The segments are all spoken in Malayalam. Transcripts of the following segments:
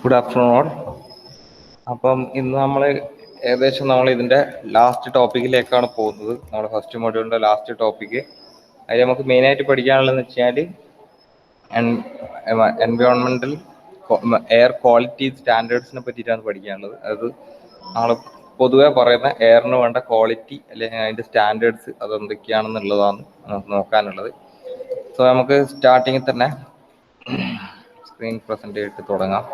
Good afternoon. അപ്പം ഇന്ന് നമ്മൾ ഇതിന്റെ ലാസ്റ്റ് ടോപ്പിക്കിലേക്കാണ് പോകുന്നത്. നമ്മുടെ ഫസ്റ്റ് മൊഡ്യൂളിന്റെ ലാസ്റ്റ് ടോപ്പിക്ക്. അതിൽ നമുക്ക് മെയിനായിട്ട് പഠിക്കാനുള്ളതെന്ന് വെച്ചാൽ എൻവയോൺമെന്റൽ എയർ ക്വാളിറ്റി സ്റ്റാൻഡേർഡ്സിനെ പറ്റിയിട്ടാണ് പഠിക്കാനുള്ളത്. അത് നമ്മൾ പൊതുവെ പറയുന്ന എയറിന് വേണ്ട ക്വാളിറ്റി അല്ലെങ്കിൽ അതിന്റെ സ്റ്റാൻഡേർഡ്സ് അതെന്തൊക്കെയാണെന്നുള്ളതാണ് നമുക്ക് നോക്കാനുള്ളത്. സോ നമുക്ക് സ്റ്റാർട്ടിങ്ങിൽ തന്നെ സ്ക്രീൻ പ്രസന്റ് ചെയ്തിട്ട് തുടങ്ങാം.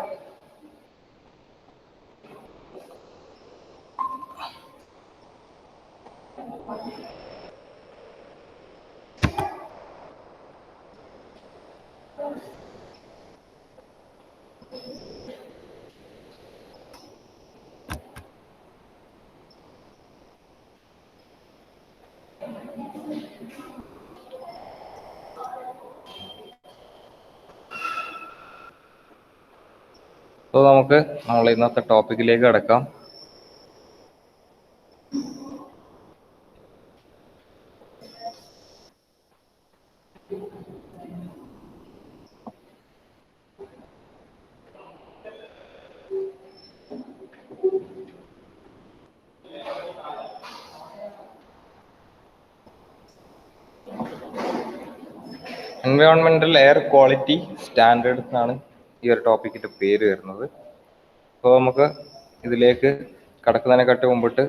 അപ്പോൾ നമുക്ക് ഇന്നത്തെ ടോപ്പിക്കിലേക്ക് കിടക്കാം. എൻവയോൺമെന്റൽ എയർ ക്വാളിറ്റി സ്റ്റാൻഡേർഡ്സ് എന്നാണ് ഈ ഒരു ടോപ്പിക്കിന്റെ പേര് വരുന്നത്. അപ്പോൾ നമുക്ക് ഇതിലേക്ക് കടക്കുന്നതിനെക്കാട്ടി മുമ്പിട്ട്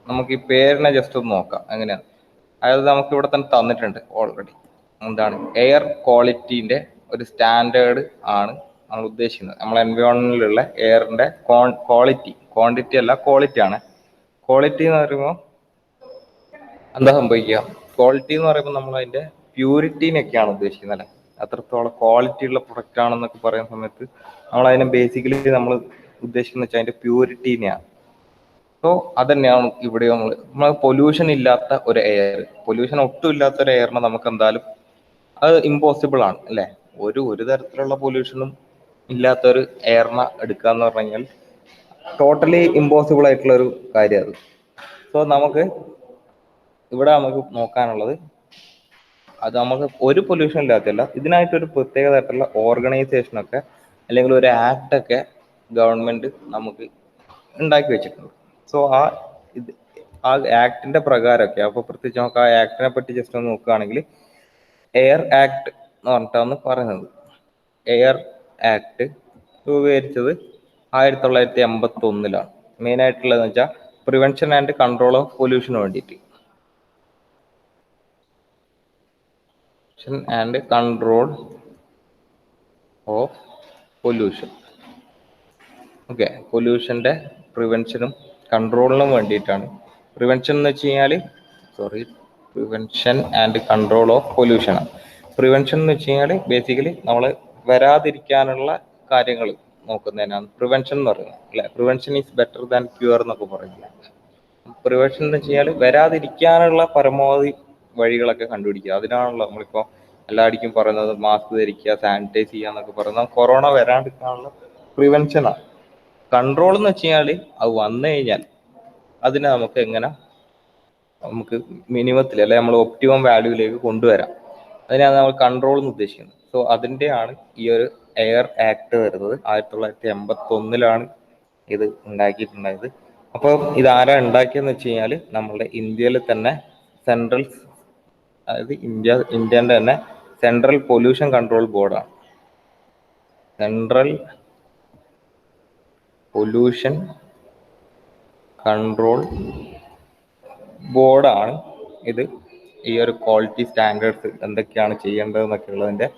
നമുക്ക് ഈ പേരിനെ ജസ്റ്റ് ഒന്ന് നോക്കാം എങ്ങനെയാണ്. അതായത് നമുക്ക് ഇവിടെ തന്നെ തന്നിട്ടുണ്ട് ഓൾറെഡി. എന്താണ് എയർ ക്വാളിറ്റീൻ്റെ ഒരു സ്റ്റാൻഡേർഡ് ആണ് നമ്മൾ ഉദ്ദേശിക്കുന്നത്. നമ്മൾ എൻവയോൺമെന്റിലുള്ള എയറിന്റെ ക്വാണ്ടിറ്റി അല്ല ക്വാളിറ്റി ആണ്. ക്വാളിറ്റി എന്ന് പറയുമ്പോൾ എന്താ സംഭവിക്കുക? ക്വാളിറ്റി എന്ന് പറയുമ്പോൾ നമ്മൾ അതിന്റെ പ്യൂരിറ്റീനൊക്കെയാണ് ഉദ്ദേശിക്കുന്നത് അല്ലെ. അത്രത്തോളം ക്വാളിറ്റി ഉള്ള പ്രൊഡക്റ്റ് ആണെന്നൊക്കെ പറയുന്ന സമയത്ത് നമ്മൾ അതിനെ ബേസിക്കലി നമ്മൾ ഉദ്ദേശിക്കുന്ന വെച്ചാൽ അതിന്റെ പ്യൂരിറ്റീനെയാണ്. സോ അതന്നെയാണ് ഇവിടെ നമ്മൾ പൊല്യൂഷൻ ഇല്ലാത്ത ഒരു എയർ, പൊല്യൂഷൻ ഒട്ടും ഇല്ലാത്ത ഒരു എയറിനെ നമുക്ക് എന്തായാലും അത് ഇമ്പോസിബിൾ ആണ് അല്ലെ. ഒരു തരത്തിലുള്ള പൊല്യൂഷനും ഇല്ലാത്ത ഒരു എയറിനെ എടുക്കുക എന്ന് പറഞ്ഞു കഴിഞ്ഞാൽ ടോട്ടലി ഇമ്പോസിബിൾ ആയിട്ടുള്ള ഒരു കാര്യം അത്. സോ ഇവിടെ നമുക്ക് നോക്കാനുള്ളത് അത് നമുക്ക് ഒരു പൊല്യൂഷൻ ഇല്ലാത്തല്ല, ഇതിനായിട്ടൊരു പ്രത്യേക തരത്തിലുള്ള ഓർഗനൈസേഷനൊക്കെ അല്ലെങ്കിൽ ഒരു ആക്ട് ഒക്കെ ഗവൺമെന്റ് നമുക്ക് ഉണ്ടാക്കി വെച്ചിട്ടുണ്ട്. സോ ആ ആക്ടിന്റെ പ്രകാരമൊക്കെ അപ്പൊ പ്രത്യേകിച്ച് നമുക്ക് ആ ആക്ടിനെ പറ്റി ജസ്റ്റ് ഒന്ന് നോക്കുകയാണെങ്കിൽ എയർ ആക്ട് എന്ന് പറഞ്ഞിട്ടാണ് പറയുന്നത്. എയർ ആക്ട് രൂപീകരിച്ചത് 1981-ലാണ്. മെയിൻ ആയിട്ടുള്ളതെന്ന് വെച്ചാൽ പ്രിവെൻഷൻ ആൻഡ് കൺട്രോൾ ഓഫ് പൊല്യൂഷന് വേണ്ടിയിട്ട്. And control of pollution. Okay, പൊല്യൂഷന്റെ പ്രിവെൻഷനും കൺട്രോളിനും വേണ്ടിയിട്ടാണ്. പ്രിവെൻഷൻ എന്ന് വെച്ച് കഴിഞ്ഞാൽ prevention and control of pollution. Prevention എന്ന് വെച്ച് കഴിഞ്ഞാൽ ബേസിക്കലി നമ്മൾ വരാതിരിക്കാനുള്ള കാര്യങ്ങൾ നോക്കുന്നതിനാണ് പ്രിവെൻഷൻ എന്ന് പറയുന്നത് അല്ലെ. Prevention is better than cure എന്നൊക്കെ പറയുന്നത്. പ്രിവെൻഷൻ എന്ന് വെച്ച് കഴിഞ്ഞാൽ വരാതിരിക്കാനുള്ള പരമാവധി വഴികളൊക്കെ കണ്ടുപിടിക്കുക. അതിനാണല്ലോ നമ്മളിപ്പോ എല്ലായിടത്തും പറയുന്നത് മാസ്ക് ധരിക്കുക, സാനിറ്റൈസ് ചെയ്യുക എന്നൊക്കെ പറയുന്നത് കൊറോണ വരാതിരിക്കാനുള്ള പ്രിവെൻഷനാണ്. കൺട്രോൾ എന്ന് വെച്ച് കഴിഞ്ഞാൽ അത് വന്നു കഴിഞ്ഞാൽ അതിനെ നമുക്ക് മിനിമത്തിൽ അല്ലെ നമ്മൾ ഒപ്റ്റിമം വാല്യൂവിലേക്ക് കൊണ്ടുവരാം. അതിനാണ് നമ്മൾ കൺട്രോൾ എന്ന് ഉദ്ദേശിക്കുന്നത്. സോ അതിൻ്റെയാണ് ഈ ഒരു എയർ ആക്ട് വരുന്നത്. 1981-ലാണ് ഇത് ഉണ്ടാക്കിയിട്ടുണ്ടായത്. അപ്പോൾ ഇതാരാ ഉണ്ടാക്കിയെന്ന് വെച്ച് കഴിഞ്ഞാൽ നമ്മളുടെ ഇന്ത്യയിൽ തന്നെ ഇന്ത്യൻ്റെ തന്നെ സെൻട്രൽ പൊല്യൂഷൻ കൺട്രോൾ ബോർഡാണ്. സെൻട്രൽ പൊല്യൂഷൻ കൺട്രോൾ ബോർഡാണ് ഇത് ഈ ഒരു ക്വാളിറ്റി സ്റ്റാൻഡേർഡ്സ് എന്തൊക്കെയാണ് ചെയ്യേണ്ടതെന്നൊക്കെ ഉള്ളതിന്റെ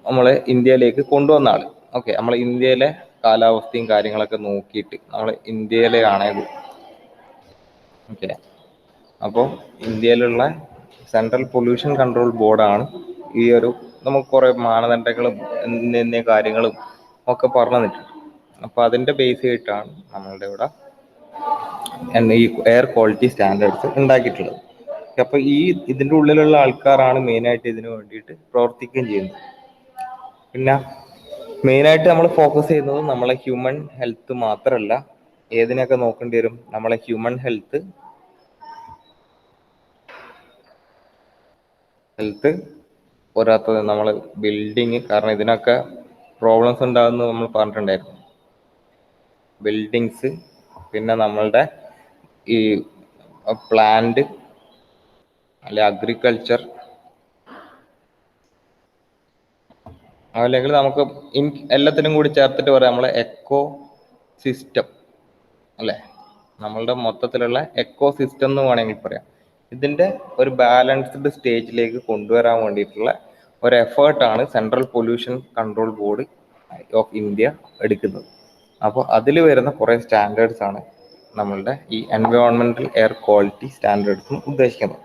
നമ്മളെ ഇന്ത്യയിലേക്ക് കൊണ്ടുവന്ന ആള്. ഓക്കെ, നമ്മളെ ഇന്ത്യയിലെ കാലാവസ്ഥയും കാര്യങ്ങളൊക്കെ നോക്കിയിട്ട് നമ്മളെ ഇന്ത്യയിലെയാണ് ഇത്. ഓക്കെ, അപ്പോൾ ഇന്ത്യയിലുള്ള സെൻട്രൽ പൊല്യൂഷൻ കൺട്രോൾ ബോർഡാണ് ഈ ഒരു നമുക്ക് കുറെ മാനദണ്ഡങ്ങളും എന്നീ കാര്യങ്ങളും ഒക്കെ പറഞ്ഞു തന്നിട്ടുണ്ട്. അപ്പൊ അതിന്റെ ബേസ് ചെയ്തിട്ടാണ് നമ്മളുടെ ഇവിടെ ഈ എയർ ക്വാളിറ്റി സ്റ്റാൻഡേർഡ്സ് ഉണ്ടാക്കിയിട്ടുള്ളത്. അപ്പൊ ഇതിന്റെ ഉള്ളിലുള്ള ആൾക്കാരാണ് മെയിനായിട്ട് ഇതിനു വേണ്ടിയിട്ട് പ്രവർത്തിക്കുകയും ചെയ്യുന്നത്. പിന്നെ മെയിനായിട്ട് നമ്മൾ ഫോക്കസ് ചെയ്യുന്നത് നമ്മളെ ഹ്യൂമൻ ഹെൽത്ത് മാത്രമല്ല, ഏതിനൊക്കെ നോക്കേണ്ടി വരും? നമ്മളെ ഹ്യൂമൻ ഹെൽത്ത് പോരാത്തത് നമ്മള് ബിൽഡിങ്, കാരണം ഇതിനൊക്കെ പ്രോബ്ലംസ് ഉണ്ടാകുന്നത് നമ്മൾ പറഞ്ഞിട്ടുണ്ടായിരുന്നു. ബിൽഡിങ്സ്, പിന്നെ നമ്മളുടെ ഈ പ്ലാന്റ് അല്ലെ അഗ്രികൾച്ചർ, അല്ലെങ്കിൽ നമുക്ക് എല്ലാത്തിനും കൂടി ചേർത്തിട്ട് പറയാം നമ്മളെ എക്കോ സിസ്റ്റം അല്ലേ, നമ്മളുടെ മൊത്തത്തിലുള്ള എക്കോ സിസ്റ്റം എന്ന് വേണമെങ്കിൽ പറയാം. ഇതിന്റെ ഒരു ബാലൻസ്ഡ് സ്റ്റേജിലേക്ക് കൊണ്ടുവരാൻ വേണ്ടിയിട്ടുള്ള ഒരു എഫേർട്ടാണ് central pollution control board of India എടുക്കുന്നത്. അപ്പോൾ അതിൽ വരുന്ന കുറേ സ്റ്റാൻഡേർഡ്സ് ആണ് നമ്മളുടെ ഈ എൻവയോൺമെന്റൽ എയർ ക്വാളിറ്റി സ്റ്റാൻഡേർഡ്സും ഉദ്ദേശിക്കുന്നത്.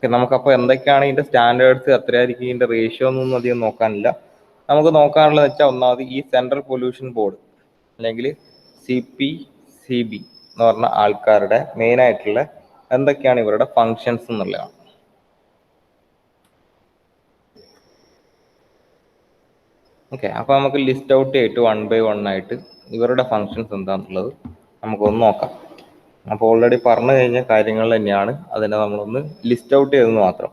നമുക്കപ്പോൾ എന്തൊക്കെയാണ് ഇതിന്റെ സ്റ്റാൻഡേർഡ്സ്, എത്രയായിരിക്കും ഇതിന്റെ റേഷ്യോ എന്നൊന്നും അധികം നോക്കാനില്ല. നമുക്ക് നോക്കാനുള്ളത് വെച്ചാൽ ഒന്നാമത് ഈ സെൻട്രൽ പൊല്യൂഷൻ ബോർഡ് അല്ലെങ്കിൽ CPCB എന്ന് പറഞ്ഞ ആൾക്കാരുടെ മെയിൻ ആയിട്ടുള്ള എന്തൊക്കെയാണ് ഇവരുടെ ഫങ്ഷൻസ് എന്നുള്ളതാണ്. ഓക്കെ, അപ്പൊ നമുക്ക് ലിസ്റ്റ് ഔട്ട് ചെയ്തിട്ട് 1 by 1 ആയിട്ട് ഇവരുടെ ഫങ്ഷൻസ് എന്താണെന്നുള്ളത് നമുക്കൊന്ന് നോക്കാം. അപ്പോൾ ഓൾറെഡി പറഞ്ഞു കഴിഞ്ഞ കാര്യങ്ങൾ തന്നെയാണ്, അതിനെ നമ്മളൊന്ന് ലിസ്റ്റ് ഔട്ട് ചെയ്തെന്ന് മാത്രം.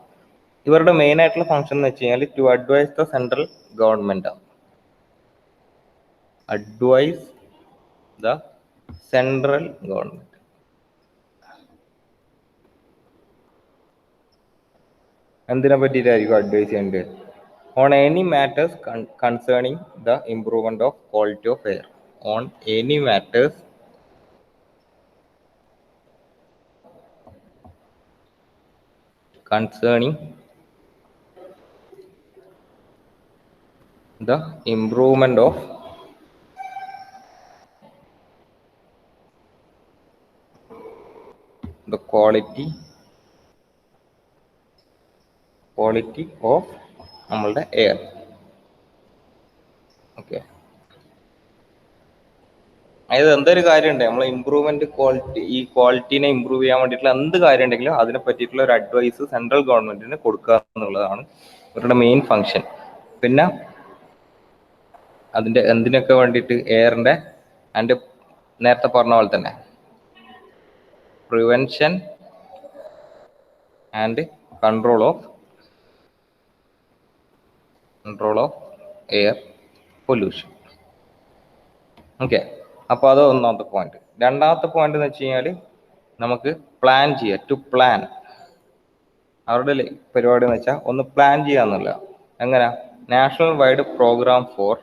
ഇവരുടെ മെയിൻ ആയിട്ടുള്ള ഫങ്ഷൻ എന്ന് വെച്ച് കഴിഞ്ഞാൽ to advise the central government ആണ്. Advise the central government. എന്തിനെ പറ്റിയിട്ടായിരിക്കും അഡ്വൈസ് ചെയ്യേണ്ടത്? On any matters concerning the improvement of quality of air. On any matters concerning the improvement of the quality of നമ്മളുടെ എയർ. ഓക്കെ, അതായത് എന്തൊരു കാര്യം ഉണ്ട് നമ്മൾ ഇമ്പ്രൂവ്മെന്റ് ഈ ക്വാളിറ്റിനെ ഇമ്പ്രൂവ് ചെയ്യാൻ വേണ്ടിയിട്ടുള്ള എന്ത് കാര്യം ഉണ്ടെങ്കിലും അതിനെ പറ്റിയിട്ടുള്ള ഒരു അഡ്വൈസ് സെൻട്രൽ ഗവൺമെന്റിന് കൊടുക്കുക എന്നുള്ളതാണ് ഇവരുടെ മെയിൻ ഫങ്ഷൻ. പിന്നെ അതിന്റെ എന്തിനൊക്കെ വേണ്ടിയിട്ട് എയറിന്റെ ആൻഡ് നേരത്തെ പറഞ്ഞ പോലെ തന്നെ prevention and control of air pollution. Okay, അപ്പോൾ അത് ഒന്നാമത്തെ പോയിന്റ്. രണ്ടാമത്തെ പോയിന്റ് എന്ന് വെച്ച് കഴിഞ്ഞാൽ നമുക്ക് പ്ലാൻ ചെയ്യാം. ടു പ്ലാൻ, അവരുടെ പരിപാടി എന്ന് വെച്ചാൽ ഒന്ന് പ്ലാൻ ചെയ്യാന്നുള്ള. എങ്ങനെ? നാഷണൽ വൈഡ് പ്രോഗ്രാം ഫോർ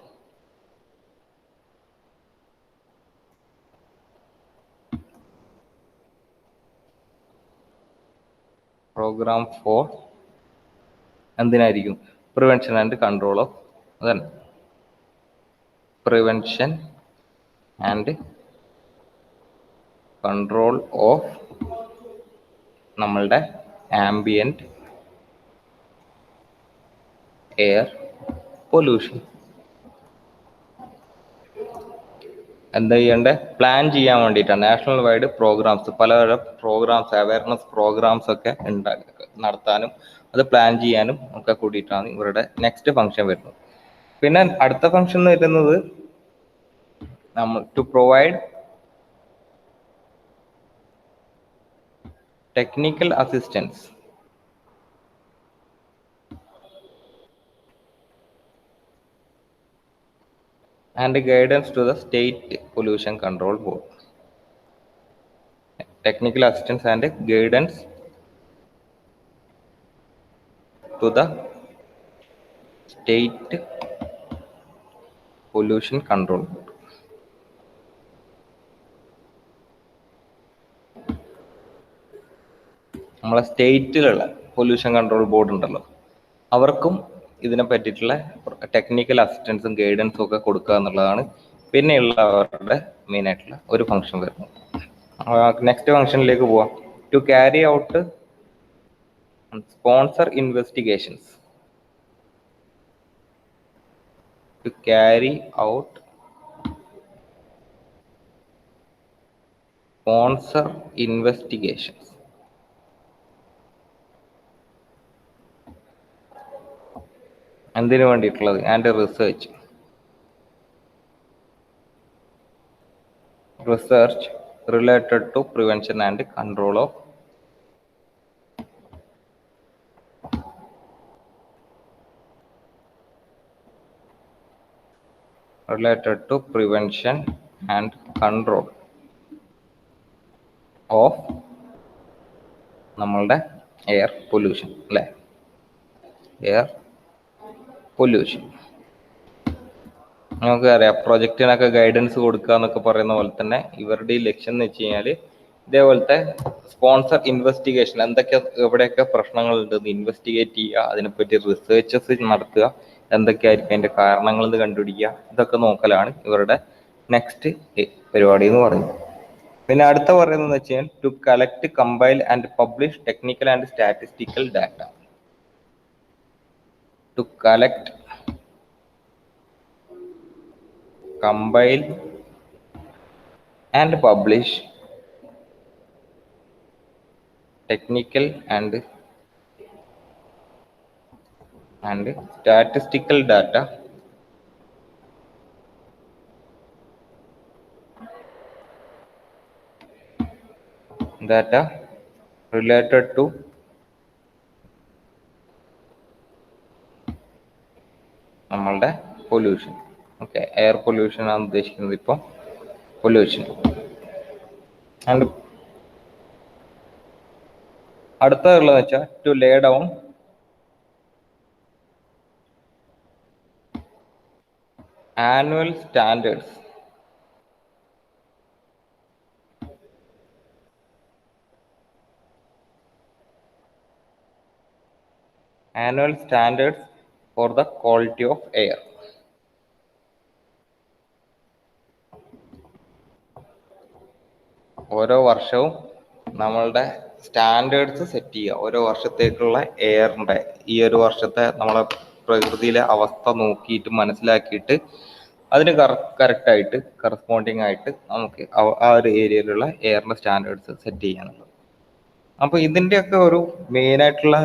എന്തിനായിരിക്കും? പ്രിവെൻഷൻ ആൻഡ് കൺട്രോൾ ഓഫ്, അതന്നെ, പ്രിവെൻഷൻ ആൻഡ് കൺട്രോൾ ഓഫ് നമ്മളുടെ ആംബിയന്റ് എയർ പൊല്യൂഷൻ. എന്താ ചെയ്യേണ്ടത്? പ്ലാൻ ചെയ്യാൻ വേണ്ടിയിട്ടാണ് നാഷണൽ വൈഡ് പ്രോഗ്രാംസ്, പലതരം പ്രോഗ്രാംസ്, അവയർനെസ് പ്രോഗ്രാംസ് ഒക്കെ നടത്താനും അത് പ്ലാൻ ചെയ്യാനും ഒക്കെ കൂടിയിട്ടാണ് ഇവരുടെ നെക്സ്റ്റ് ഫംഗ്ഷൻ വരുന്നത്. പിന്നെ അടുത്ത ഫംഗ്ഷൻ വരുന്നത് നമ്മൾ to provide technical assistance and guidance to the state pollution control board. Technical assistance and guidance to the state pollution control board. നമ്മളെ സ്റ്റേറ്റിലുള്ള പൊല്യൂഷൻ കൺട്രോൾ ബോർഡ് ഉണ്ടല്ലോ, അവർക്കും ഇതിനെ പറ്റിയിട്ടുള്ള ടെക്നിക്കൽ അസിസ്റ്റൻസും ഗൈഡൻസും ഒക്കെ കൊടുക്കുക എന്നുള്ളതാണ് പിന്നെയുള്ള അവരുടെ മെയിൻ ആയിട്ടുള്ള ഒരു ഫംഗ്ഷൻ വരുന്നത്. നെക്സ്റ്റ് ഫംഗ്ഷനിലേക്ക് പോവാം. To carry out sponsor investigations. To carry out sponsor investigations. എന്തിനു വേണ്ടിയിട്ടുള്ളത്? And research related to prevention and control of related to prevention and control of നമ്മളുടെ എയർ പൊല്യൂഷൻ അല്ലേ, എയർ പൊല്യൂഷൻ. നമുക്കറിയാം പ്രൊജക്റ്റിനൊക്കെ ഗൈഡൻസ് കൊടുക്കുക എന്നൊക്കെ പറയുന്ന പോലെ തന്നെ ഇവരുടെ ഈ ലക്ഷ്യം എന്ന് വെച്ച് കഴിഞ്ഞാൽ ഇതേപോലത്തെ സ്പോൺസർ ഇൻവെസ്റ്റിഗേഷൻ, എന്തൊക്കെ എവിടെയൊക്കെ പ്രശ്നങ്ങൾ ഉണ്ടെന്ന് ഇൻവെസ്റ്റിഗേറ്റ് ചെയ്യുക, അതിനെപ്പറ്റി റിസർച്ചസ് നടത്തുക, എന്തൊക്കെയായിരിക്കും അതിന്റെ കാരണങ്ങൾ എന്ന് കണ്ടുപിടിക്കുക, ഇതൊക്കെ നോക്കലാണ് ഇവരുടെ നെക്സ്റ്റ് പരിപാടി എന്ന് പറയുന്നത്. പിന്നെ അടുത്ത പറയുന്നത് വെച്ച് കഴിഞ്ഞാൽ to collect, compile and publish technical and statistical data. To collect, compile and publish technical and statistical data related to നമ്മളുടെ പൊല്യൂഷൻ. ഓക്കെ, എയർ പൊല്യൂഷൻ ആണ് ഉദ്ദേശിക്കുന്നത് ഇപ്പോൾ, പൊല്യൂഷൻ. ആൻഡ് അടുത്തതുള്ളത് വെച്ചാൽ to lay down annual standards for the quality of air. ഓരോ വർഷവും നമ്മളുടെ സ്റ്റാൻഡേർഡ്സ് സെറ്റ് ചെയ്യുക, ഓരോ വർഷത്തേക്കുള്ള എയറിൻ്റെ ഈ ഒരു വർഷത്തെ നമ്മളെ പ്രകൃതിയിലെ അവസ്ഥ നോക്കിയിട്ട് മനസ്സിലാക്കിയിട്ട് അതിന് കറക്റ്റായിട്ട് കറസ്പോണ്ടിങ് ആയിട്ട് നമുക്ക് ആ ഒരു ഏരിയയിലുള്ള എയറിൻ്റെ സ്റ്റാൻഡേർഡ്സ് സെറ്റ് ചെയ്യാനുള്ളത്. അപ്പോൾ ഇതിൻ്റെയൊക്കെ ഒരു മെയിനായിട്ടുള്ള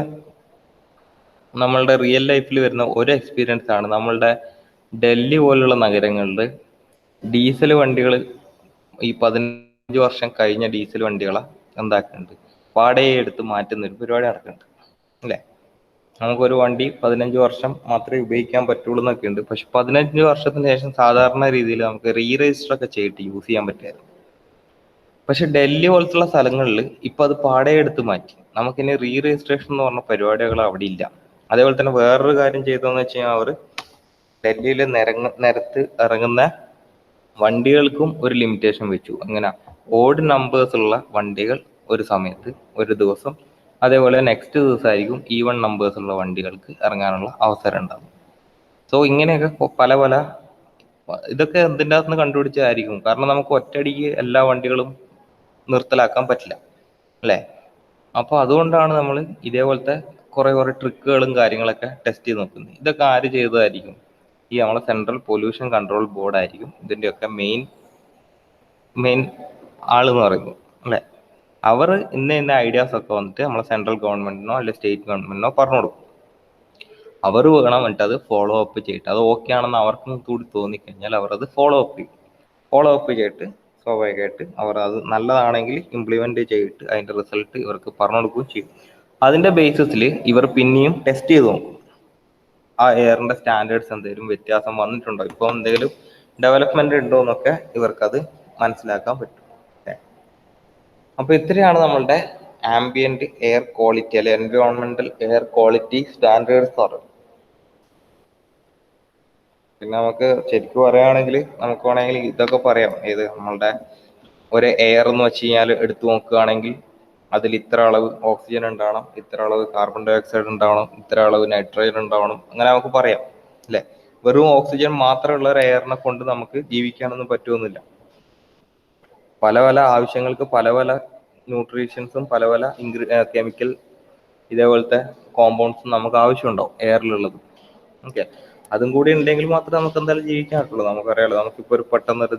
നമ്മളുടെ റിയൽ ലൈഫിൽ വരുന്ന ഒരു എക്സ്പീരിയൻസ് ആണ് നമ്മളുടെ ഡൽഹി പോലുള്ള നഗരങ്ങളിൽ ഡീസൽ വണ്ടികൾ, ഈ 15 വർഷം കഴിഞ്ഞ ഡീസൽ വണ്ടികളെ എന്താക്കുന്നുണ്ട്, വാടകയെ എടുത്ത് മാറ്റുന്ന ഒരു പരിപാടി നടക്കുന്നുണ്ട് അല്ലേ. നമുക്കൊരു വണ്ടി 15 വർഷം മാത്രമേ ഉപയോഗിക്കാൻ പറ്റുള്ളൂ എന്നൊക്കെ ഉണ്ട്. പക്ഷെ 15 വർഷത്തിന് ശേഷം സാധാരണ രീതിയിൽ നമുക്ക് രജിസ്റ്റർ ഒക്കെ ചെയ്തിട്ട് യൂസ് ചെയ്യാൻ പറ്റുമായിരുന്നു. പക്ഷെ ഡൽഹി പോലത്തുള്ള സ്ഥലങ്ങളിൽ ഇപ്പൊ അത് പാടയെ എടുത്ത് മാറ്റി. നമുക്കിനി രജിസ്ട്രേഷൻ എന്ന് പറഞ്ഞ പരിപാടികൾ അവിടെ ഇല്ല. അതേപോലെ തന്നെ വേറൊരു കാര്യം ചെയ്തതെന്ന് വെച്ച് കഴിഞ്ഞാൽ അവർ ഡൽഹിയിൽ നിരത്ത് ഇറങ്ങുന്ന വണ്ടികൾക്കും ഒരു ലിമിറ്റേഷൻ വെച്ചു. അങ്ങനെ ഓഡ് നമ്പേഴ്സ് ഉള്ള വണ്ടികൾ ഒരു സമയത്ത് ഒരു ദിവസം, അതേപോലെ നെക്സ്റ്റ് ദിവസമായിരിക്കും ഈവൺ നമ്പേഴ്സ് ഉള്ള വണ്ടികൾക്ക് ഇറങ്ങാനുള്ള അവസരം ഉണ്ടാകും. സോ ഇങ്ങനെയൊക്കെ പല പല ഇതൊക്കെ എന്തിൻ്റെ അകത്ത് നിന്ന് കണ്ടുപിടിച്ചതായിരിക്കും. കാരണം നമുക്ക് ഒറ്റയടിക്ക് എല്ലാ വണ്ടികളും നിർത്തലാക്കാൻ പറ്റില്ല അല്ലേ. അപ്പോൾ അതുകൊണ്ടാണ് നമ്മൾ ഇതേപോലത്തെ കുറെ ട്രിക്കുകളും കാര്യങ്ങളൊക്കെ ടെസ്റ്റ് ചെയ്ത് നോക്കുന്നത്. ഇതൊക്കെ ആര് ചെയ്തതായിരിക്കും? ഈ നമ്മളെ സെൻട്രൽ പൊല്യൂഷൻ കൺട്രോൾ ബോർഡ് ആയിരിക്കും ഇതിൻ്റെയൊക്കെ മെയിൻ ആളെന്ന് പറയുന്നത് അല്ലേ. അവർ ഇന്ന ഐഡിയാസ് ഒക്കെ വന്നിട്ട് നമ്മളെ സെൻട്രൽ ഗവൺമെന്റിനോ അല്ലെങ്കിൽ സ്റ്റേറ്റ് ഗവൺമെന്റിനോ പറഞ്ഞു കൊടുക്കും. അവർ വേണം എന്നിട്ട് അത് ഫോളോ അപ്പ് ചെയ്തിട്ട് അത് ഓക്കെ ആണെന്ന് അവർക്കും കൂടി തോന്നിക്കഴിഞ്ഞാൽ അവർ അത് ഫോളോ അപ്പ് ചെയ്തിട്ട് സ്വാഭാവികമായിട്ട് അവർ അത് നല്ലതാണെങ്കിൽ ഇംപ്ലിമെന്റ് ചെയ്തിട്ട് അതിന്റെ റിസൾട്ട് ഇവർക്ക് പറഞ്ഞു കൊടുക്കുകയും ചെയ്യും. അതിന്റെ ബേസിസിൽ ഇവർ പിന്നെയും ടെസ്റ്റ് ചെയ്ത് നോക്കും, ആ എയറിന്റെ സ്റ്റാൻഡേർഡ്സ് എന്തെങ്കിലും വ്യത്യാസം വന്നിട്ടുണ്ടോ, ഇപ്പോൾ എന്തെങ്കിലും ഡെവലപ്മെന്റ് ഉണ്ടോ എന്നൊക്കെ ഇവർക്കത് മനസ്സിലാക്കാൻ പറ്റും. അപ്പൊ ഇത്രയാണ് നമ്മളുടെ ആംബിയന്റ് എയർ ക്വാളിറ്റി അല്ലെ എൻവയോൺമെന്റൽ എയർ ക്വാളിറ്റി സ്റ്റാൻഡേർഡ്സ് പറയുന്നത്. പിന്നെ നമുക്ക് ശരിക്കും പറയുകയാണെങ്കിൽ നമുക്ക് വേണമെങ്കിൽ ഇതൊക്കെ പറയാം. ഏത് നമ്മളുടെ ഒരു എയർ എന്ന് വെച്ച് കഴിഞ്ഞാൽ എടുത്തു നോക്കുകയാണെങ്കിൽ അതിൽ ഇത്ര അളവ് ഓക്സിജൻ ഉണ്ടാവണം, ഇത്ര അളവ് കാർബൺ ഡൈ ഓക്സൈഡ് ഉണ്ടാവണം, ഇത്ര അളവ് നൈട്രജൻ ഉണ്ടാവണം, അങ്ങനെ നമുക്ക് പറയാം അല്ലെ. വെറും ഓക്സിജൻ മാത്രമുള്ള ഒരു എയറിനെ കൊണ്ട് നമുക്ക് ജീവിക്കാനൊന്നും പറ്റുമെന്നില്ല. പല പല ആവശ്യങ്ങൾക്ക് പല പല ന്യൂട്രീഷ്യൻസും പല പല കെമിക്കൽ ഇതേപോലത്തെ കോമ്പൗണ്ട്സും നമുക്ക് ആവശ്യമുണ്ടാവും എയറിലുള്ളത്. ഓക്കെ, അതും കൂടി ഉണ്ടെങ്കിൽ മാത്രമേ നമുക്ക് എന്തായാലും ജീവിക്കാൻ പറ്റുള്ളൂ. നമുക്കറിയാലോ, നമുക്കിപ്പോൾ ഒരു പെട്ടെന്നൊരു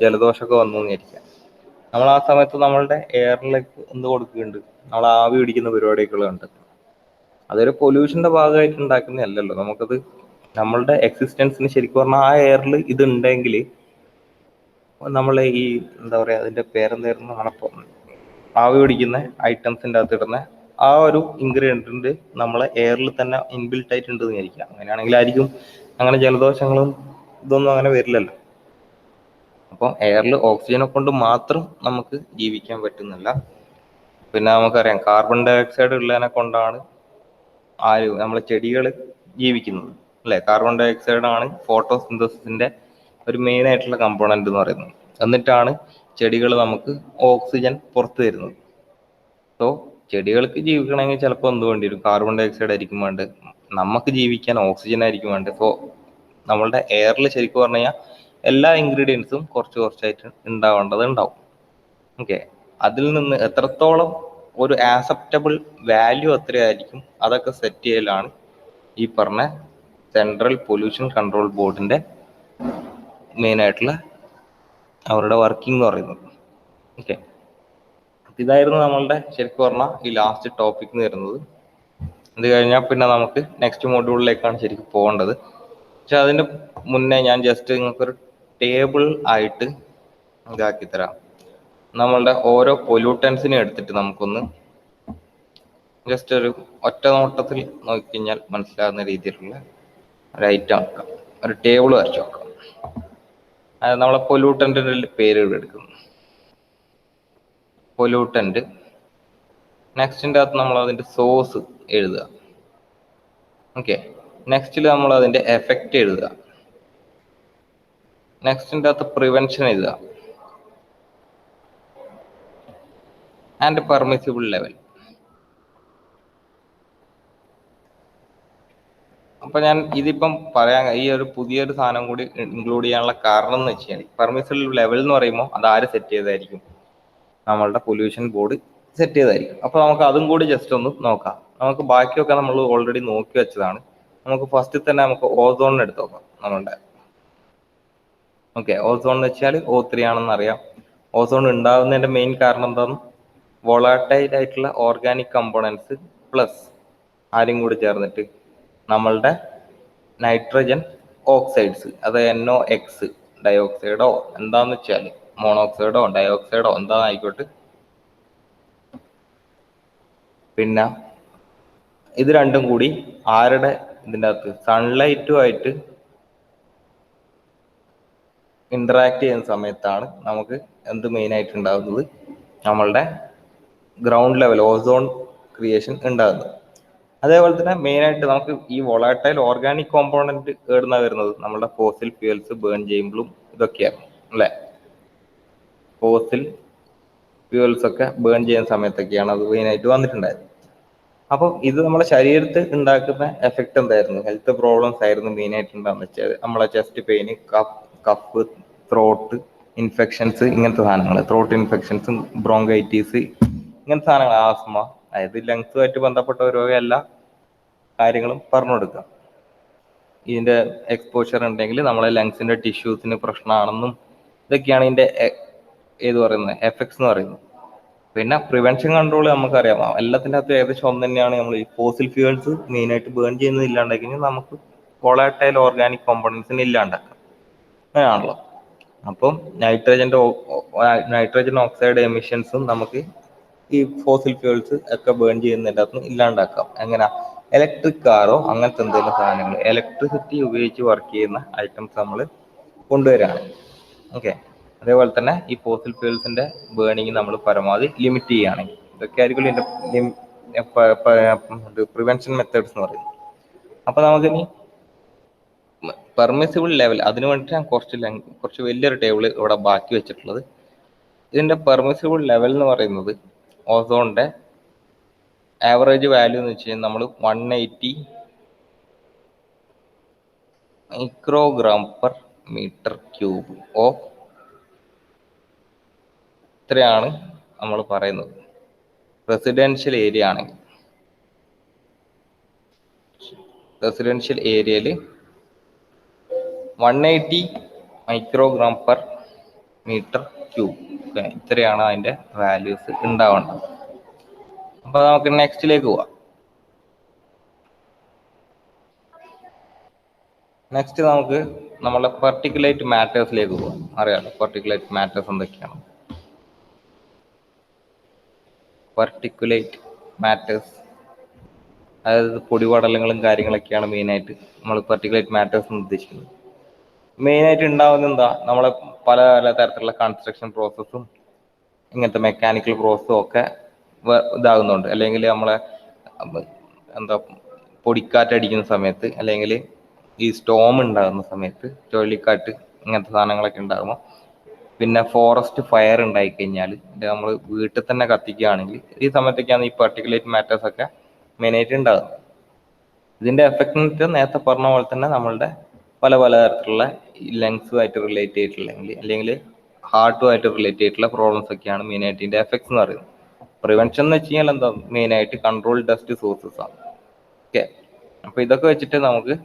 ജലദോഷമൊക്കെ വന്നു എന്നിരിക്കാം, നമ്മൾ ആ സമയത്ത് നമ്മളുടെ എയറിലേക്ക് എന്ത് കൊടുക്കുന്നുണ്ട്, നമ്മൾ ആവി പിടിക്കുന്ന പരിപാടിയൊക്കെ ഉണ്ട്. അതൊരു പൊല്യൂഷന്റെ ഭാഗമായിട്ട് ഉണ്ടാക്കുന്നതല്ലല്ലോ. നമുക്കത് നമ്മളുടെ എക്സിസ്റ്റൻസിന് ശരിക്കും പറഞ്ഞാൽ ആ എയറിൽ ഇത് ഉണ്ടെങ്കിൽ നമ്മളെ ഈ എന്താ പറയാ അതിന്റെ പേരെന്തായിരുന്നു, നമ്മളപ്പോ ആവി പിടിക്കുന്ന ഐറ്റംസിന്റെ അകത്ത് ഇടുന്ന ആ ഒരു ഇൻഗ്രീഡിയന്റ് നമ്മളെ എയറിൽ തന്നെ ഇൻബിൽട്ട് ആയിട്ട് ഉണ്ട് വിചാരിക്കുക. അങ്ങനെയാണെങ്കിലായിരിക്കും അങ്ങനെ ജലദോഷങ്ങളും ഇതൊന്നും അങ്ങനെ വരില്ലല്ലോ. അപ്പം എയറിൽ ഓക്സിജനെ കൊണ്ട് മാത്രം നമുക്ക് ജീവിക്കാൻ പറ്റുന്നില്ല. പിന്നെ നമുക്കറിയാം കാർബൺ ഡൈ ഓക്സൈഡ് ഉള്ളതിനെ കൊണ്ടാണ് നമ്മളെ ചെടികൾ ജീവിക്കുന്നത് അല്ലെ. കാർബൺ ഡൈ ഓക്സൈഡ് ആണ് ഫോട്ടോസിന്തസിന്റെ ഒരു മെയിൻ ആയിട്ടുള്ള കമ്പോണന്റ് എന്ന് പറയുന്നത്. എന്നിട്ടാണ് ചെടികൾ നമുക്ക് ഓക്സിജൻ പുറത്തു തരുന്നത്. സോ ചെടികൾക്ക് ജീവിക്കണമെങ്കിൽ ചിലപ്പോൾ എന്ത് വേണ്ടി വരും, കാർബൺ ഡൈ ഓക്സൈഡ് ആയിരിക്കും വേണ്ടത്. നമുക്ക് ജീവിക്കാൻ ഓക്സിജൻ ആയിരിക്കും വേണ്ടത്. സോ നമ്മളുടെ എയറിൽ ശരിക്കും പറഞ്ഞു കഴിഞ്ഞാൽ എല്ലാ ഇൻഗ്രീഡിയൻസും കുറച്ച് കുറച്ചായിട്ട് ഉണ്ടാവും. ഓക്കെ, അതിൽ നിന്ന് എത്രത്തോളം ഒരു ആക്സെപ്റ്റബിൾ വാല്യൂ എത്രയായിരിക്കും അതൊക്കെ സെറ്റ് ചെയ്യലാണ് ഈ പറഞ്ഞ സെൻട്രൽ പൊല്യൂഷൻ കൺട്രോൾ ബോർഡിന്റെ മെയിൻ ആയിട്ടുള്ള അവരുടെ വർക്കിംഗ് എന്ന് പറയുന്നത്. ഓക്കെ, ഇതായിരുന്നു നമ്മളുടെ ശരിക്കും പറഞ്ഞാൽ ഈ ലാസ്റ്റ് ടോപ്പിക് എന്ന് വരുന്നത്. ഇത് കഴിഞ്ഞാൽ പിന്നെ നമുക്ക് നെക്സ്റ്റ് മോഡ്യൂളിലേക്കാണ് ശരിക്കും പോകേണ്ടത്. പക്ഷെ അതിന്റെ മുന്നേ ഞാൻ ജസ്റ്റ് നിങ്ങൾക്കൊരു ടേബിൾ ആയിട്ട് ഇതാക്കി തരാം. നമ്മളുടെ ഓരോ പൊല്യൂട്ടൻസിനെ എടുത്തിട്ട് നമുക്കൊന്ന് ജസ്റ്റ് ഒരു ഒറ്റ നോട്ടത്തിൽ നോക്കിക്കഴിഞ്ഞാൽ മനസ്സിലാകുന്ന രീതിയിലുള്ള ഒരു ഐറ്റം ആക്കാം, ഒരു ടേബിൾ വരച്ചു നോക്കാം. അത് നമ്മളെ പൊല്യൂട്ടന്റിന്റെ പേര് എടുക്കുന്നു, പൊല്യൂട്ടന്റ്. നെക്സ്റ്റിൻ്റെ അകത്ത് നമ്മൾ അതിന്റെ സോഴ്സ് എഴുതുക. ഓക്കെ, നെക്സ്റ്റിൽ നമ്മൾ അതിന്റെ എഫക്റ്റ് എഴുതുക. നെക്സ്റ്റിൻ്റെ അകത്ത് പ്രിവെൻഷൻ എഴുതുക ആൻഡ് പെർമിസിബിൾ ലെവൽ. അപ്പൊ ഞാൻ ഇതിപ്പം പറയാൻ ഈ ഒരു പുതിയൊരു സാധനം കൂടി ഇൻക്ലൂഡ് ചെയ്യാനുള്ള കാരണം എന്ന് വെച്ചാൽ പെർമിസിബിൾ ലെവൽ എന്ന് പറയുമ്പോൾ അത് ആര് സെറ്റ് ചെയ്തായിരിക്കും, നമ്മളുടെ പൊല്യൂഷൻ ബോർഡ് സെറ്റ് ചെയ്തായിരിക്കും. അപ്പൊ നമുക്ക് അതും കൂടി ജസ്റ്റ് ഒന്ന് നോക്കാം. നമുക്ക് ബാക്കിയൊക്കെ നമ്മൾ ഓൾറെഡി നോക്കി വെച്ചതാണ്. നമുക്ക് ഫസ്റ്റ് തന്നെ നമുക്ക് ഓസോണിന് എടുത്ത് നോക്കാം നമ്മളുടെ. ഓക്കെ, ഓസോൺ എന്ന് വെച്ചാൽ O3 ആണെന്ന് അറിയാം. ഓസോൺ ഉണ്ടാകുന്നതിന്റെ മെയിൻ കാരണം എന്താണ്, വോളാറ്റൈൽ ആയിട്ടുള്ള ഓർഗാനിക് കമ്പോണൻസ് പ്ലസ് ആരും കൂടി ചേർന്നിട്ട് നമ്മളുടെ നൈട്രജൻ ഓക്സൈഡ്സ്, അത് NOx ഡയോക്സൈഡോ എന്താന്ന് വെച്ചാൽ മോണോക്സൈഡോ ഡയോക്സൈഡോ എന്താന്നായിക്കോട്ടെ, പിന്നെ ഇത് രണ്ടും കൂടി ആരുടെ ഇതിൻ്റെ അകത്ത് സൺലൈറ്റുമായിട്ട് ഇന്ററാക്ട് ചെയ്യുന്ന സമയത്താണ് നമുക്ക് എന്ത് മെയിൻ ആയിട്ട് ഉണ്ടാകുന്നത്, നമ്മളുടെ ഗ്രൗണ്ട് ലെവൽ ഓസോൺ ക്രിയേഷൻ ഉണ്ടാകുന്നത്. അതേപോലെ തന്നെ മെയിൻ ആയിട്ട് നമുക്ക് ഈ വോളാറ്റൈൽ ഓർഗാനിക് കോമ്പോണന്റ് ഏടുന്ന വരുന്നത് നമ്മുടെ ഫോസിൽ ഫ്യൂൽസ് ബേൺ ചെയ്യുമ്പോഴും ഇതൊക്കെയാണ് അല്ലെ. ഫോസിൽ ഫ്യൂൽസ് ഒക്കെ ബേൺ ചെയ്യുന്ന സമയത്തൊക്കെയാണ് അത് മെയിൻ ആയിട്ട് വന്നിട്ടുണ്ടായത്. അപ്പം ഇത് നമ്മുടെ ശരീരത്തിൽ ഉണ്ടാക്കുന്ന എഫക്റ്റ് എന്തായിരുന്നു, ഹെൽത്ത് പ്രോബ്ലംസ് ആയിരുന്നു മെയിൻ ആയിട്ട് ഉണ്ടാകുന്ന വെച്ചാൽ നമ്മളെ chest pain, cough, throat infections, ഇങ്ങനത്തെ സാധനങ്ങൾ, ത്രോട്ട് ഇൻഫെക്ഷൻസും ബ്രോങ്കൈറ്റീസ് ഇങ്ങനത്തെ സാധനങ്ങൾ, ആസ്മ, അതായത് ലങ്സുമായിട്ട് ബന്ധപ്പെട്ട ഓരോ എല്ലാ കാര്യങ്ങളും പറഞ്ഞു കൊടുക്കുക. ഇതിന്റെ എക്സ്പോഷർ ഉണ്ടെങ്കിൽ നമ്മളെ ലങ്സിന്റെ ടിഷ്യൂസിന് പ്രശ്നമാണെന്നും ഇതൊക്കെയാണ് ഇതിന്റെ ഏത് പറയുന്നത് എഫക്ട്സ് എന്ന് പറയുന്നത്. പിന്നെ പ്രിവെൻഷൻ കൺട്രോൾ നമുക്കറിയാം എല്ലാത്തിൻ്റെ അകത്ത് ഏകദേശം ഒന്ന് തന്നെയാണ്. നമ്മൾ ഈ ഫോസിൽ ഫ്യൂൽസ് മെയിൻ ആയിട്ട് ബേൺ ചെയ്യുന്നത് ഇല്ലാണ്ടാക്കി നമുക്ക് വോളാറ്റൈൽ ഓർഗാനിക് കോമ്പോണൻസിന് ഇല്ലാണ്ടാക്കാം, അങ്ങനെയാണല്ലോ. അപ്പം നൈട്രജൻ ഓക്സൈഡ് എമിഷൻസും നമുക്ക് ഈ ഫോസിൽ ഫ്യൂൽസ് ഒക്കെ ബേൺ ചെയ്യുന്നതിൻ്റെ അകത്ത് ഇല്ലാണ്ടാക്കാം. എങ്ങനെ, ഇലക്ട്രിക് കാറോ അങ്ങനത്തെ എന്തെങ്കിലും സാധനങ്ങൾ ഇലക്ട്രിസിറ്റി ഉപയോഗിച്ച് വർക്ക് ചെയ്യുന്ന ഐറ്റംസ് നമ്മൾ കൊണ്ടുവരികയാണ്. ഓക്കെ, അതേപോലെ തന്നെ ഈ ഫോസിൽ ഫ്യൂൽസിന്റെ ബേണിങ് നമ്മൾ പരമാവധി ലിമിറ്റ് ചെയ്യുകയാണെങ്കിൽ ഇതൊക്കെ ആയിരിക്കും ഇതിന്റെ പ്രിവെൻഷൻ മെത്തേഡ്സ് എന്ന് പറയുന്നത്. അപ്പൊ നമുക്കിനി പെർമിസിബിൾ ലെവൽ, അതിനു വേണ്ടിയിട്ട് ഞാൻ കുറച്ച് വലിയൊരു ടേബിൾ ഇവിടെ ബാക്കി വെച്ചിട്ടുള്ളത്. ഇതിന്റെ പെർമിസിബിൾ ലെവൽ എന്ന് പറയുന്നത് ഓസോണിന്റെ ആവറേജ് വാല്യൂ എന്ന് വെച്ച് കഴിഞ്ഞാൽ നമ്മൾ 180 microgram per meter cube of ഇത്രയാണ് നമ്മൾ പറയുന്നത്. റെസിഡൻഷ്യൽ ഏരിയ ആണെങ്കിൽ റെസിഡൻഷ്യൽ ഏരിയയിൽ 180 മൈക്രോഗ്രാം പെർ മീറ്റർ ക്യൂബ്, ഇത്രയാണ് അതിന്റെ വാല്യൂസ് ഉണ്ടാവേണ്ടത്. അപ്പൊ നമുക്ക് നെക്സ്റ്റിലേക്ക് പോവാം. നെക്സ്റ്റ് നമുക്ക് നമ്മളെ പർട്ടിക്കുലേറ്റ് മാറ്റേഴ്സിലേക്ക് പോവാം. അറിയാലോ പർട്ടിക്കുലേറ്റ് മാറ്റേഴ്സ് എന്തൊക്കെയാണ്. പർട്ടിക്കുലേറ്റ് മാറ്റേഴ്സ് അതായത് പൊടിപടലങ്ങളും കാര്യങ്ങളൊക്കെയാണ് മെയിനായിട്ട് നമ്മൾ പർട്ടിക്കുലേറ്റ് മാറ്റേഴ്സ് എന്ന് ഉദ്ദേശിക്കുന്നത്. മെയിനായിട്ട് ഉണ്ടാവുന്ന എന്താ, നമ്മളെ പല പല തരത്തിലുള്ള കൺസ്ട്രക്ഷൻ പ്രോസസ്സും ഇങ്ങനത്തെ മെക്കാനിക്കൽ പ്രോസസ്സും ഒക്കെ ഇതാകുന്നുണ്ട്. അല്ലെങ്കിൽ നമ്മളെ എന്താ പൊടിക്കാറ്റടിക്കുന്ന സമയത്ത്, അല്ലെങ്കിൽ ഈ സ്റ്റോം ഉണ്ടാകുന്ന സമയത്ത്, ചുഴലിക്കാറ്റ് ഇങ്ങനത്തെ സാധനങ്ങളൊക്കെ ഉണ്ടാകുമ്പോൾ, പിന്നെ ഫോറസ്റ്റ് ഫയർ ഉണ്ടായി കഴിഞ്ഞാൽ നമ്മൾ വീട്ടിൽ തന്നെ കത്തിക്കുകയാണെങ്കിൽ ഈ സമയത്തൊക്കെയാണ് ഈ പർട്ടിക്കുലേറ്റ് മാറ്റേഴ്സ് ഒക്കെ മെയിനായിട്ട് ഉണ്ടാകുന്നത്. ഇതിന്റെ എഫക്ട് എന്ന് വെച്ചാൽ നേരത്തെ പറഞ്ഞ പോലെ തന്നെ നമ്മളുടെ പല പല തരത്തിലുള്ള ലങ്സുമായിട്ട് റിലേറ്റ് ചെയ്തിട്ടുള്ള അല്ലെങ്കിൽ ഹാർട്ടുമായിട്ട് റിലേറ്റ് ചെയ്തിട്ടുള്ള പ്രോബ്ലംസ് ഒക്കെയാണ് മെയിനായിട്ട് ഇതിന്റെ എഫക്ട്സ് എന്ന് പറയുന്നത്. പ്രിവെൻഷൻ എന്ന് വെച്ച് കഴിഞ്ഞാൽ എന്താ, മെയിനായിട്ട് കൺട്രോൾ ഡസ്റ്റ് സോഴ്സസ് ആണ്. ഓക്കെ, അപ്പൊ ഇതൊക്കെ വെച്ചിട്ട് നമുക്ക്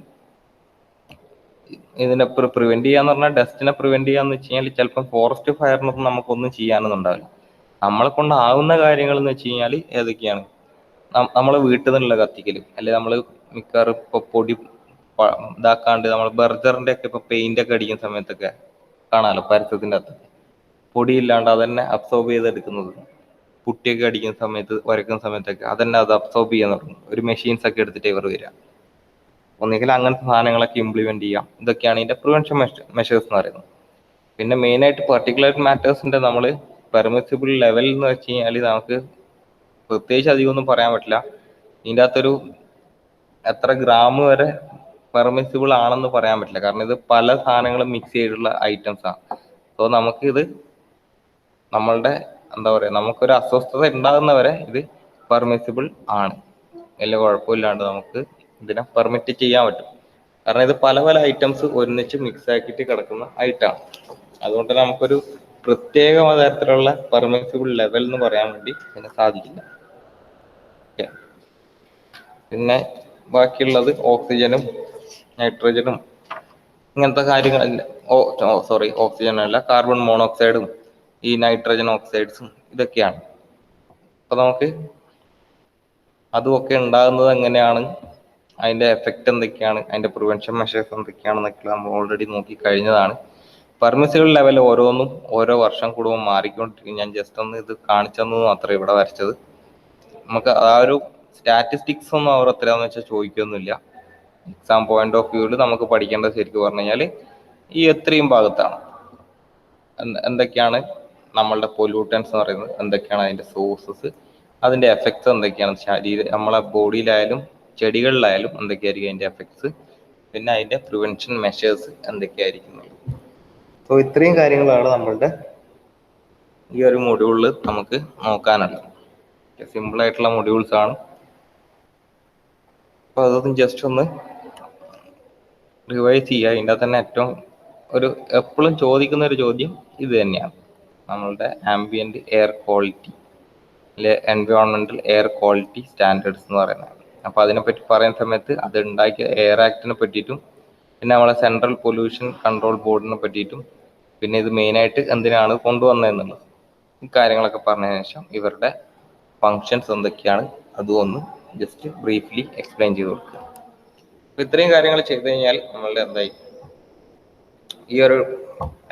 ഇതിനെ പ്രിവെന്റ് ചെയ്യാന്ന് പറഞ്ഞാൽ, ഡസ്റ്റിനെ പ്രിവെന്റ് ചെയ്യാന്ന് വെച്ച് കഴിഞ്ഞാൽ ചിലപ്പോൾ ഫോറസ്റ്റ് ഫയറിനൊന്നും നമുക്കൊന്നും ചെയ്യാനൊന്നും ഉണ്ടാവില്ല. നമ്മളെ കൊണ്ടാവുന്ന കാര്യങ്ങൾ എന്ന് വെച്ച് കഴിഞ്ഞാൽ ഏതൊക്കെയാണ്, നമ്മൾ വീട്ടിൽ നിന്നുള്ള കത്തിക്കലും, അല്ലെങ്കിൽ നമ്മൾ മിക്കവാറും ഇപ്പൊ പൊടി ഇതാക്കാണ്ട് നമ്മൾ ബർജറിന്റെ ഒക്കെ ഇപ്പൊ പെയിന്റ് ഒക്കെ അടിക്കുന്ന സമയത്തൊക്കെ കാണാമല്ലോ, പരസ്യത്തിന്റെ അകത്ത് പൊടി ഇല്ലാണ്ട് അതന്നെ അബ്സോർബ് ചെയ്തെടുക്കുന്നത്. പുട്ടിയൊക്കെ അടിക്കുന്ന സമയത്ത്, വരക്കുന്ന സമയത്തൊക്കെ അതന്നെ അത് അബ്സോർബ് ചെയ്യാൻ തുടങ്ങും. ഒരു മെഷീൻസ് ഒക്കെ എടുത്തിട്ട് ഇവർ വരിക. ഒന്നുകിൽ അങ്ങനത്തെ സാധനങ്ങളൊക്കെ ഇംപ്ലിമെന്റ് ചെയ്യാം. ഇതൊക്കെയാണ് ഇതിന്റെ പ്രിവെൻഷൻ മെഷേഴ്സ് എന്ന് പറയുന്നത്. പിന്നെ മെയിനായിട്ട് പർട്ടിക്കുലർ മാറ്റേഴ്സിന്റെ നമ്മൾ പെർമിസിബിൾ ലെവൽ എന്ന് വെച്ച് കഴിഞ്ഞാൽ നമുക്ക് പ്രത്യേകിച്ച് അധികമൊന്നും പറയാൻ പറ്റില്ല. ഇതിൻ്റെ അകത്തൊരു എത്ര ഗ്രാം വരെ പെർമിസിബിൾ ആണെന്ന് പറയാൻ പറ്റില്ല. കാരണം ഇത് പല സാധനങ്ങളും മിക്സ് ചെയ്തിട്ടുള്ള ഐറ്റംസ് ആണ്. സോ നമുക്കിത് നമ്മളുടെ എന്താ പറയുക, നമുക്കൊരു അസ്വസ്ഥത ഉണ്ടാകുന്നവരെ ഇത് പെർമിസിബിൾ ആണ്. വലിയ കുഴപ്പമില്ലാണ്ട് നമുക്ക് ഇതിനെ പെർമിറ്റ് ചെയ്യാൻ പറ്റും. കാരണം ഇത് പല പല ഐറ്റംസ് ഒന്നിച്ച് മിക്സ് ആക്കിയിട്ട് കിടക്കുന്ന ഐറ്റമാണ്. അതുകൊണ്ട് നമുക്കൊരു പ്രത്യേക തരത്തിലുള്ള പെർമിസിബിൾ ലെവൽ എന്ന് പറയാൻ വേണ്ടി ഇതിന് സാധിക്കില്ല. ഓക്കെ, പിന്നെ ബാക്കിയുള്ളത് ഓക്സിജനും നൈട്രജനും ഇങ്ങനത്തെ കാര്യങ്ങളല്ല. ഓക്സിജൻ അല്ല, കാർബൺ മോണോക്സൈഡും ഈ നൈട്രജൻ ഓക്സൈഡ്സും ഇതൊക്കെയാണ്. അപ്പൊ നമുക്ക് അതുമൊക്കെ ഉണ്ടാകുന്നത് എങ്ങനെയാണ്, അതിന്റെ എഫക്റ്റ് എന്തൊക്കെയാണ്, അതിന്റെ പ്രിവെൻഷൻ മെഷേഴ്സ് എന്തൊക്കെയാണെന്നൊക്കെ നമ്മൾ ഓൾറെഡി നോക്കി കഴിഞ്ഞതാണ്. പെർമിസിബിൾ ലെവൽ ഓരോന്നും ഓരോ വർഷം കൂടുമ്പോൾ മാറിക്കൊണ്ടിരിക്കും. ഞാൻ ജസ്റ്റ് ഒന്ന് ഇത് കാണിച്ചെന്ന് മാത്രമേ ഇവിടെ വരച്ചത്. നമുക്ക് ആ ഒരു സ്റ്റാറ്റിസ്റ്റിക്സ് ഒന്നും അവർ എത്രയാന്ന് വെച്ചാൽ ചോദിക്കൊന്നുമില്ല. എക്സാം പോയിന്റ് ഓഫ് വ്യൂവിൽ നമുക്ക് പഠിക്കേണ്ടത് ശരിക്കും പറഞ്ഞു കഴിഞ്ഞാൽ ഈ എത്രയും ഭാഗത്താണ് എന്തൊക്കെയാണ് നമ്മളുടെ പൊല്യൂട്ടൻസ് എന്ന് പറയുന്നത്, എന്തൊക്കെയാണ് അതിന്റെ സോഴ്സസ്, അതിന്റെ എഫക്ട്സ് എന്തൊക്കെയാണ് നമ്മളെ ബോഡിയിലായാലും ചെടികളിലായാലും എന്തൊക്കെയായിരിക്കും അതിന്റെ എഫക്ട്സ്, പിന്നെ അതിന്റെ പ്രിവെൻഷൻ മെഷേഴ്സ് എന്തൊക്കെയായിരിക്കും. സോ ഇത്രയും കാര്യങ്ങളാണ് നമ്മളുടെ ഈ ഒരു മൊഡ്യൂളിൽ നമുക്ക് നോക്കാനുള്ളത്. സിമ്പിൾ ആയിട്ടുള്ള മൊഡ്യൂൾസ് ആണ്. അപ്പൊ അതൊന്നും ജസ്റ്റ് ഒന്ന് റിവൈസ് ചെയ്യുക. ഇതിൻ്റെ തന്നെ ഏറ്റവും എപ്പോഴും ചോദിക്കുന്ന ഒരു ചോദ്യം ഇത് തന്നെയാണ്, നമ്മളുടെ ആംബിയന്റ് എയർ ക്വാളിറ്റി അല്ലെ എൻവയോൺമെന്റൽ എയർ ക്വാളിറ്റി സ്റ്റാൻഡേർഡ്സ് എന്ന് പറയുന്നത്. അപ്പൊ അതിനെപ്പറ്റി പറയുന്ന സമയത്ത് അത് ഉണ്ടാക്കിയ എയർ ആക്ടിനെ പറ്റിയിട്ടും, പിന്നെ നമ്മളെ സെൻട്രൽ പൊല്യൂഷൻ കൺട്രോൾ ബോർഡിനെ പറ്റിയിട്ടും, പിന്നെ ഇത് മെയിനായിട്ട് എന്തിനാണ് കൊണ്ടുവന്നതെന്നുള്ളത് ഈ കാര്യങ്ങളൊക്കെ പറഞ്ഞതിന് ശേഷം ഇവരുടെ ഫങ്ഷൻസ് എന്തൊക്കെയാണ് അതും ഒന്ന് ജസ്റ്റ് ബ്രീഫ്ലി എക്സ്പ്ലെയിൻ ചെയ്ത് കൊടുക്കുക. അപ്പൊ ഇത്രയും കാര്യങ്ങൾ ചെയ്ത് കഴിഞ്ഞാൽ നമ്മളുടെ എന്തായി, ഈ ഒരു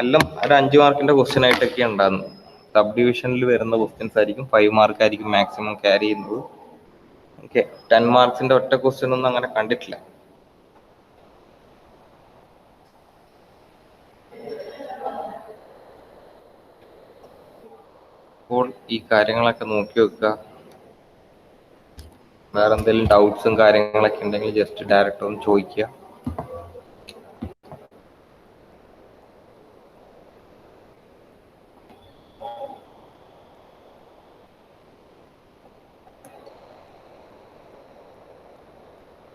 എല്ലാം ഒരു 5 മാർക്കിന്റെ ക്വസ്റ്റ്യൻ ആയിട്ടൊക്കെ ഉണ്ടാകുന്നത്. സബ് ഡിവിഷനിൽ വരുന്ന ക്വസ്റ്റ്യൻസ് ആയിരിക്കും 5 മാർക്ക് ആയിരിക്കും മാക്സിമം ക്യാരി ചെയ്യുന്നത്. ഓക്കെ, 10 മാർക്സിന്റെ ഒറ്റ ക്വസ്റ്റ്യൻ ഒന്നും അങ്ങനെ കണ്ടിട്ടില്ല. അപ്പോൾ ഈ കാര്യങ്ങളൊക്കെ നോക്കി വെക്കുക. വേറെ എന്തെങ്കിലും ഡൗട്ട്സും കാര്യങ്ങളൊക്കെ ഉണ്ടെങ്കിൽ ജസ്റ്റ് ഡയറക്റ്റ് ഒന്ന് ചോദിക്കുക.